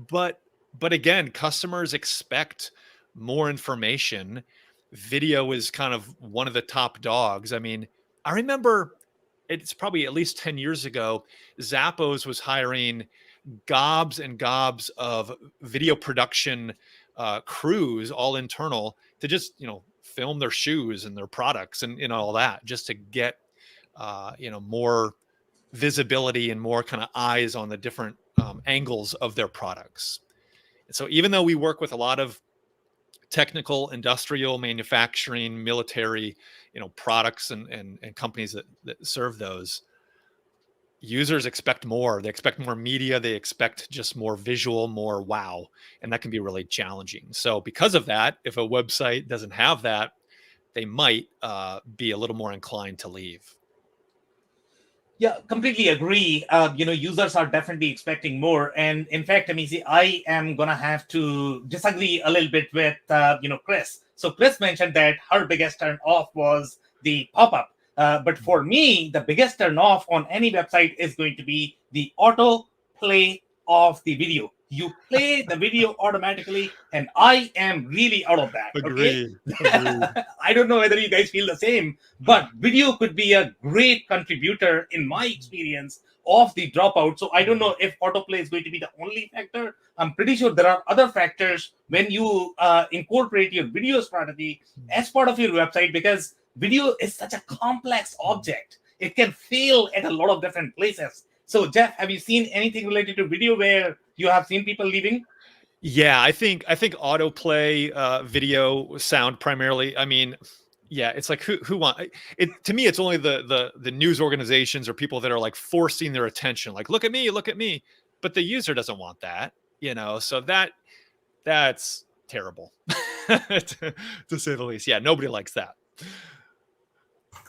But again, customers expect more information. Video is kind of one of the top dogs. I mean, I remember it's probably at least 10 years ago, Zappos was hiring gobs and gobs of video production crews, all internal, to just, film their shoes and their products and all that, just to get, more visibility and more kind of eyes on the different angles of their products. And so even though we work with a lot of technical, industrial, manufacturing, military, products and companies that serve those, users expect more. They expect more media. They expect just more visual, more wow. And that can be really challenging. So because of that, if a website doesn't have that, they might be a little more inclined to leave. Yeah, completely agree. Users are definitely expecting more. And in fact, I mean, see, I am going to have to disagree a little bit with, Chris. So Chris mentioned that her biggest turn off was the pop-up. But for me, the biggest turn off on any website is going to be the auto play of the video. You play the video automatically, and I am really out of that. Okay. Agreed. I don't know whether you guys feel the same, but video could be a great contributor in my experience of the dropout. So I don't know if autoplay is going to be the only factor. I'm pretty sure there are other factors when you incorporate your video strategy as part of your website, because video is such a complex object. It can fail at a lot of different places. So Jeff, have you seen anything related to video where you have seen people leaving? Yeah, I think autoplay video sound primarily. I mean, yeah, it's like who want it. To me, it's only the news organizations or people that are like forcing their attention, like look at me, but the user doesn't want that, so that's terrible to say the least. Yeah, nobody likes that.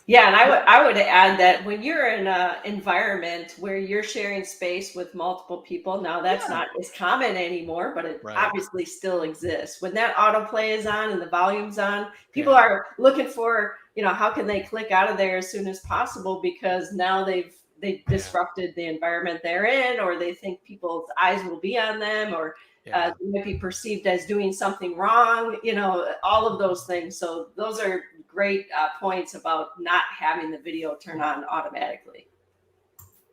Yeah, and I would add that when you're in an environment where you're sharing space with multiple people, now that's not as common anymore, but it obviously still exists. When that autoplay is on and the volume's on, people are looking for, how can they click out of there as soon as possible, because now they've disrupted the environment they're in, or they think people's eyes will be on them, or they might be perceived as doing something wrong, all of those things. So those are great points about not having the video turn on automatically.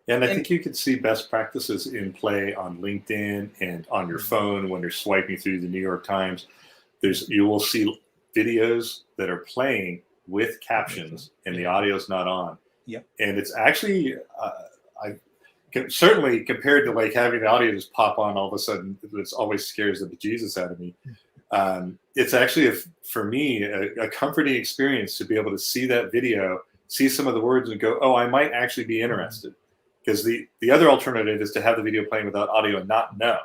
And I think you can see best practices in play on LinkedIn and on your phone when you're swiping through the New York Times. You will see videos that are playing with captions and the audio's not on. Yep. And it's actually, certainly compared to like having the audio just pop on all of a sudden, it always scares the bejesus out of me. It's actually, for me, a comforting experience to be able to see that video, see some of the words and go, oh, I might actually be interested. Because the other alternative is to have the video playing without audio and not know.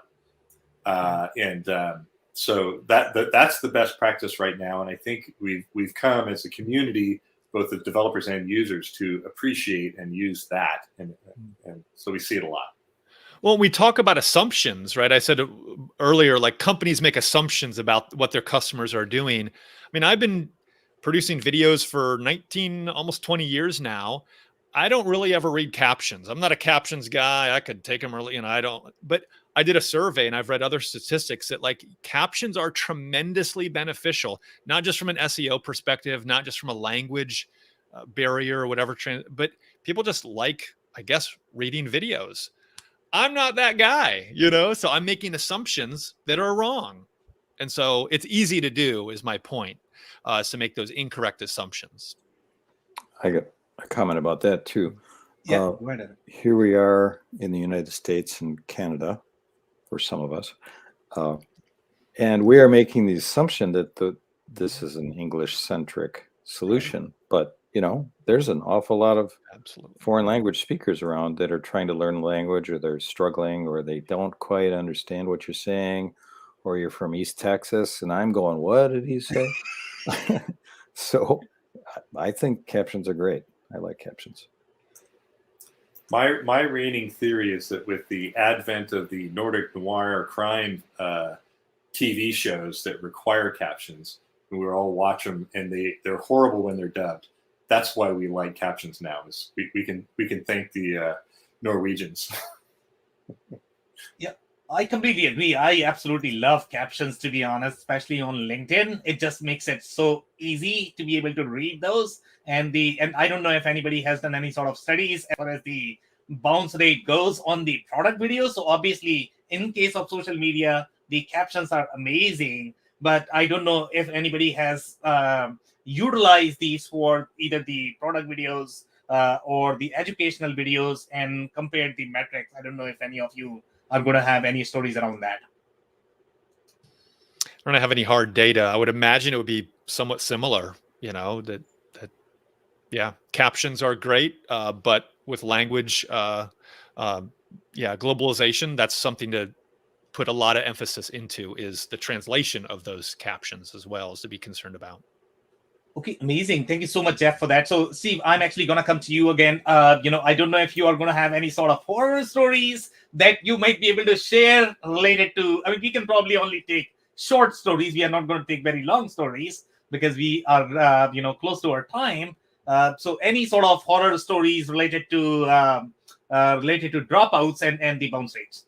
So that's the best practice right now. And I think we've come as a community, both the developers and users, to appreciate and use that. And so we see it a lot. Well, we talk about assumptions, right? I said earlier, like companies make assumptions about what their customers are doing. I mean, I've been producing videos for 19, almost 20 years now. I don't really ever read captions. I'm not a captions guy. I could take them early, I don't. But I did a survey and I've read other statistics that like captions are tremendously beneficial, not just from an SEO perspective, not just from a language barrier or whatever, but people just like, I guess, reading videos. I'm not that guy, so I'm making assumptions that are wrong. And so it's easy to do, is my point, to make those incorrect assumptions. I got a comment about that too. Yeah, here we are in the United States and Canada, for some of us, and we are making the assumption that this is an English-centric solution, but there's an awful lot of foreign language speakers around that are trying to learn language, or they're struggling, or they don't quite understand what you're saying, or you're from East Texas and I'm going, what did he say? So I think captions are great. I like captions. My reigning theory is that with the advent of the Nordic noir crime TV shows that require captions, and we all watch them, and they're horrible when they're dubbed. That's why we like captions now. Is we can thank the Norwegians. Yeah, I completely agree. I absolutely love captions, to be honest, especially on LinkedIn. It just makes it so easy to be able to read those. And I don't know if anybody has done any sort of studies as far as the bounce rate goes on the product videos. So obviously, in case of social media, the captions are amazing. But I don't know if anybody has utilized these for either the product videos or the educational videos and compared the metrics. I don't know if any of you are going to have any stories around that. I don't have any hard data. I would imagine it would be somewhat similar, that yeah, captions are great, but with language, globalization, that's something to put a lot of emphasis into, is the translation of those captions as well, as to be concerned about. Okay, amazing. Thank you so much, Jeff, for that. So, Steve, I'm actually going to come to you again. I don't know if you are going to have any sort of horror stories that you might be able to share related to, we can probably only take short stories. We are not going to take very long stories because we are, close to our time. So any sort of horror stories related to dropouts and the bounce rates.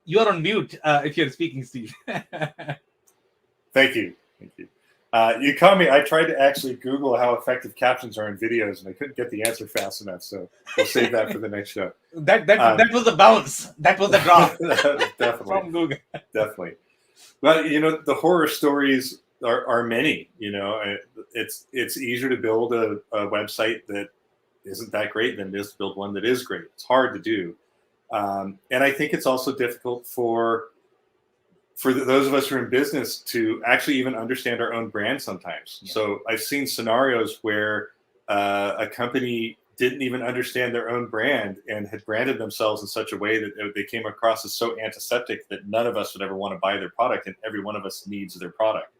You are on mute if you're speaking, Steve. Thank you. You caught me. I tried to actually Google how effective captions are in videos, and I couldn't get the answer fast enough. So we'll save that for the next show. That was a bounce. That was a drop. Definitely from Google. Definitely. Well, the horror stories are many. It's easier to build a website that isn't that great than it is to build one that is great. It's hard to do, and I think it's also difficult for those of us who are in business to actually even understand our own brand sometimes. Yeah. So I've seen scenarios where a company didn't even understand their own brand and had branded themselves in such a way that they came across as so antiseptic that none of us would ever want to buy their product, and every one of us needs their product.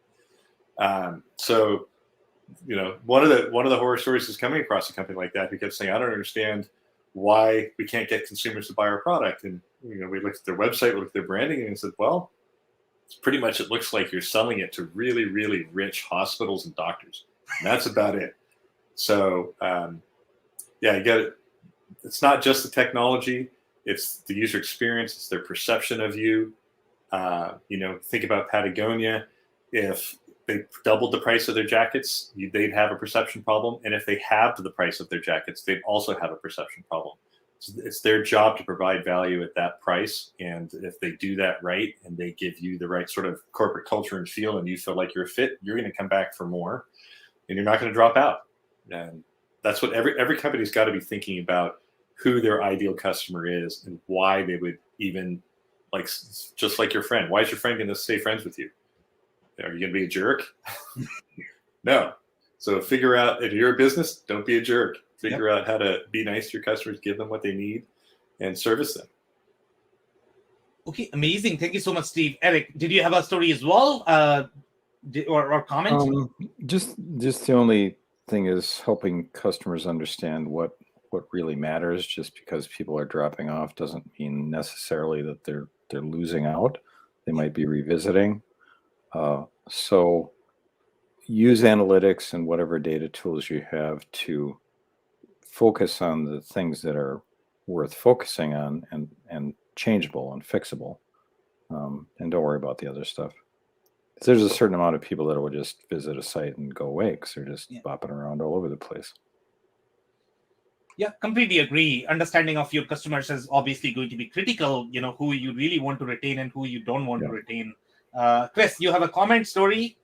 So one of the horror stories is coming across a company like that who kept saying, I don't understand why we can't get consumers to buy our product. And we looked at their website, we looked at their branding, and said, well, it's pretty much, it looks like you're selling it to really, really rich hospitals and doctors. And that's about it. So you get it. It's not just the technology, it's the user experience, it's their perception of you. Think about Patagonia. If they doubled the price of their jackets, they'd have a perception problem. And if they halved the price of their jackets, they'd also have a perception problem. So it's their job to provide value at that price. And if they do that right, and they give you the right sort of corporate culture and feel, and you feel like you're a fit, you're going to come back for more, and you're not going to drop out. And that's what every company's got to be thinking about, who their ideal customer is and why they would even, like, just like your friend. Why is your friend going to stay friends with you? Are you going to be a jerk? No. So figure out, if you're a business, don't be a jerk. Figure out how to be nice to your customers, give them what they need, and service them. Okay, amazing. Thank you so much, Steve. Eric, did you have a story as well, or comment? Just the only thing is helping customers understand what really matters. Just because people are dropping off doesn't mean necessarily that they're losing out. They might be revisiting. So use analytics and whatever data tools you have to focus on the things that are worth focusing on and changeable and fixable. And don't worry about the other stuff. There's a certain amount of people that will just visit a site and go away because they're just bopping around all over the place. Yeah, completely agree. Understanding of your customers is obviously going to be critical, who you really want to retain and who you don't want to retain. Chris, you have a comment story?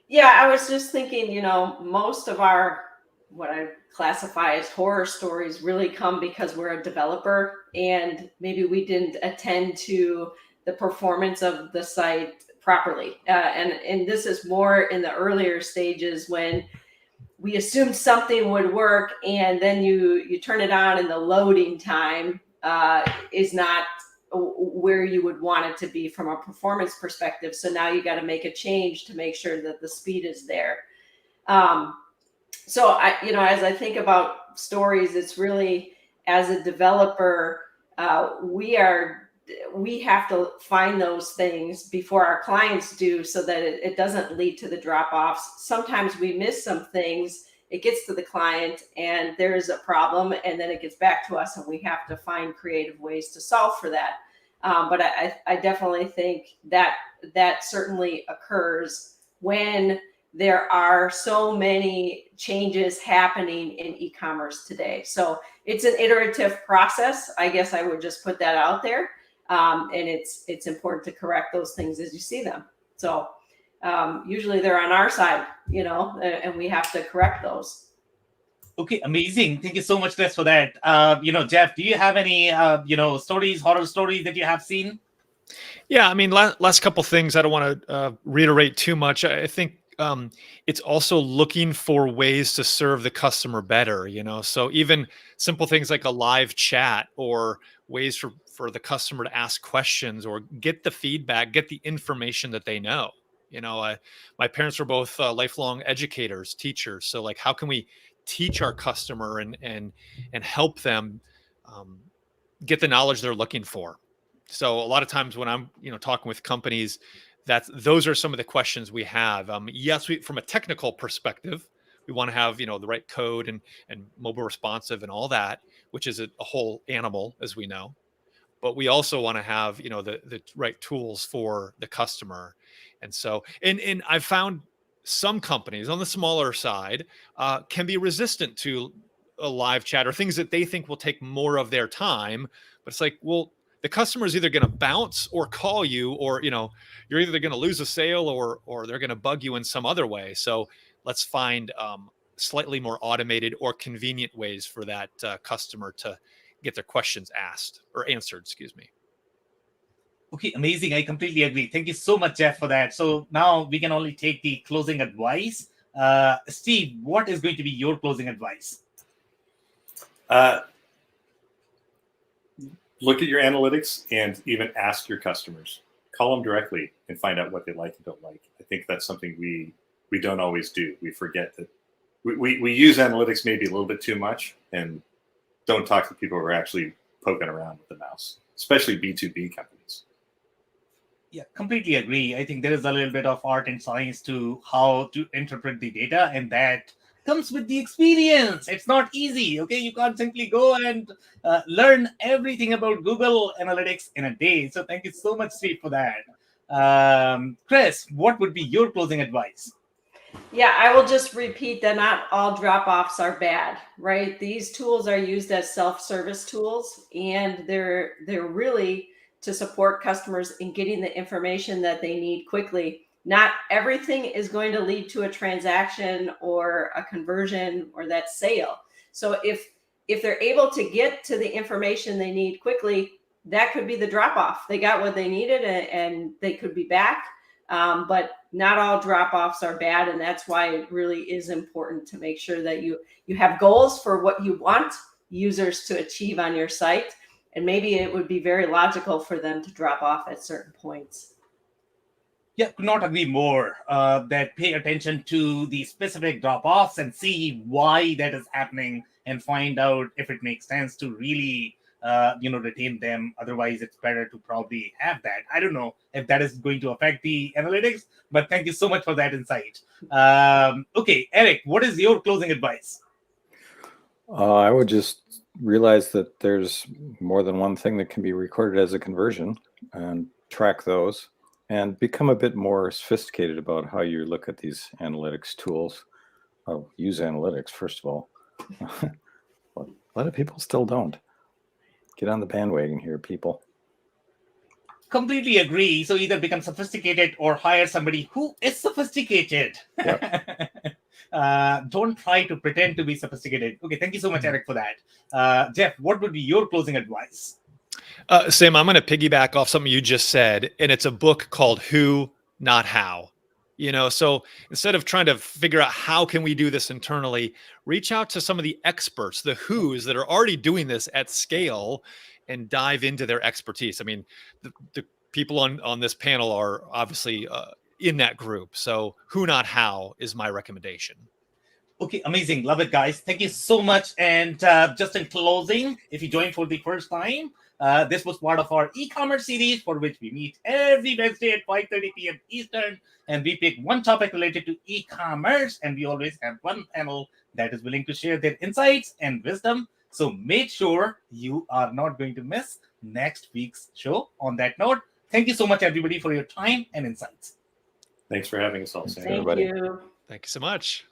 Yeah, I was just thinking, most of our, what I classify as horror stories, really come because we're a developer and maybe we didn't attend to the performance of the site properly. And this is more in the earlier stages when we assumed something would work, and then you turn it on and the loading time is not where you would want it to be from a performance perspective. So now you got to make a change to make sure that the speed is there. So as I think about stories, it's really, as a developer, we have to find those things before our clients do, so that it doesn't lead to the drop-offs. Sometimes we miss some things, it gets to the client and there's a problem, and then it gets back to us and we have to find creative ways to solve for that. But I definitely think that certainly occurs when there are so many changes happening in e-commerce today. So it's an iterative process. I guess I would just put that out there. And it's important to correct those things as you see them. So usually they're on our side, and we have to correct those. Okay, amazing. Thank you so much, Chris, for that. Jeff, do you have any, horror stories that you have seen? Yeah, I mean, last couple things. I don't want to reiterate too much. I think it's also looking for ways to serve the customer better. So even simple things like a live chat or ways for the customer to ask questions or get the feedback, get the information that they know. My parents were both lifelong educators, teachers. So like, how can we teach our customer and help them get the knowledge they're looking for? So a lot of times when I'm, talking with companies, those are some of the questions we have. Yes, from a technical perspective, we want to have, the right code and mobile responsive and all that, which is a whole animal, as we know. But we also want to have, the right tools for the customer. And so, and I've found some companies on the smaller side can be resistant to a live chat or things that they think will take more of their time. But it's like, well, the customer is either going to bounce or call you, or you're either going to lose a sale or they're going to bug you in some other way. So let's find slightly more automated or convenient ways for that customer to get their questions asked or answered. Excuse me. Okay, amazing. I completely agree. Thank you so much, Jeff, for that. So now we can only take the closing advice. Steve, what is going to be your closing advice? Look at your analytics and even ask your customers. Call them directly and find out what they like and don't like. I think that's something we don't always do. We forget that we use analytics maybe a little bit too much and don't talk to people who are actually poking around with the mouse, especially B2B companies. Yeah, completely agree. I think there is a little bit of art and science to how to interpret the data, and that comes with the experience. It's not easy. Okay, you can't simply go and learn everything about Google Analytics in a day. So thank you so much, Steve, for that. Chris, what would be your closing advice? Yeah, I will just repeat that not all drop-offs are bad, right? These tools are used as self-service tools, and they're really to support customers in getting the information that they need quickly. Not everything is going to lead to a transaction or a conversion or that sale. So if they're able to get to the information they need quickly, that could be the drop-off. They got what they needed and they could be back. But not all drop-offs are bad, and that's why it really is important to make sure that you have goals for what you want users to achieve on your site, and maybe it would be very logical for them to drop off at certain points. Yeah, could not agree more. That pay attention to the specific drop-offs and see why that is happening and find out if it makes sense to really retain them. Otherwise, it's better to probably have that. I don't know if that is going to affect the analytics, but thank you so much for that insight. Okay, Eric, what is your closing advice? I would just realize that there's more than one thing that can be recorded as a conversion, and track those and become a bit more sophisticated about how you look at these analytics tools. Use analytics, first of all. A lot of people still don't. Get on the bandwagon here, people. Completely agree. So either become sophisticated or hire somebody who is sophisticated. Yep. Don't try to pretend to be sophisticated. Okay, thank you so much, Eric, for that. Jeff, what would be your closing advice? Sam, I'm going to piggyback off something you just said, and it's a book called Who, Not How. So instead of trying to figure out how can we do this internally, reach out to some of the experts, the who's that are already doing this at scale, and dive into their expertise. I mean, the people on this panel are obviously in that group. So who, not how is my recommendation. Okay, amazing. Love it, guys. Thank you so much. And just in closing, if you joined for the first time, this was part of our e-commerce series for which we meet every Wednesday at 5:30 p.m. Eastern. And we pick one topic related to e-commerce. And we always have one panel that is willing to share their insights and wisdom. So make sure you are not going to miss next week's show. On that note, thank you so much, everybody, for your time and insights. Thanks for having us all. Thank you. Thank you so much.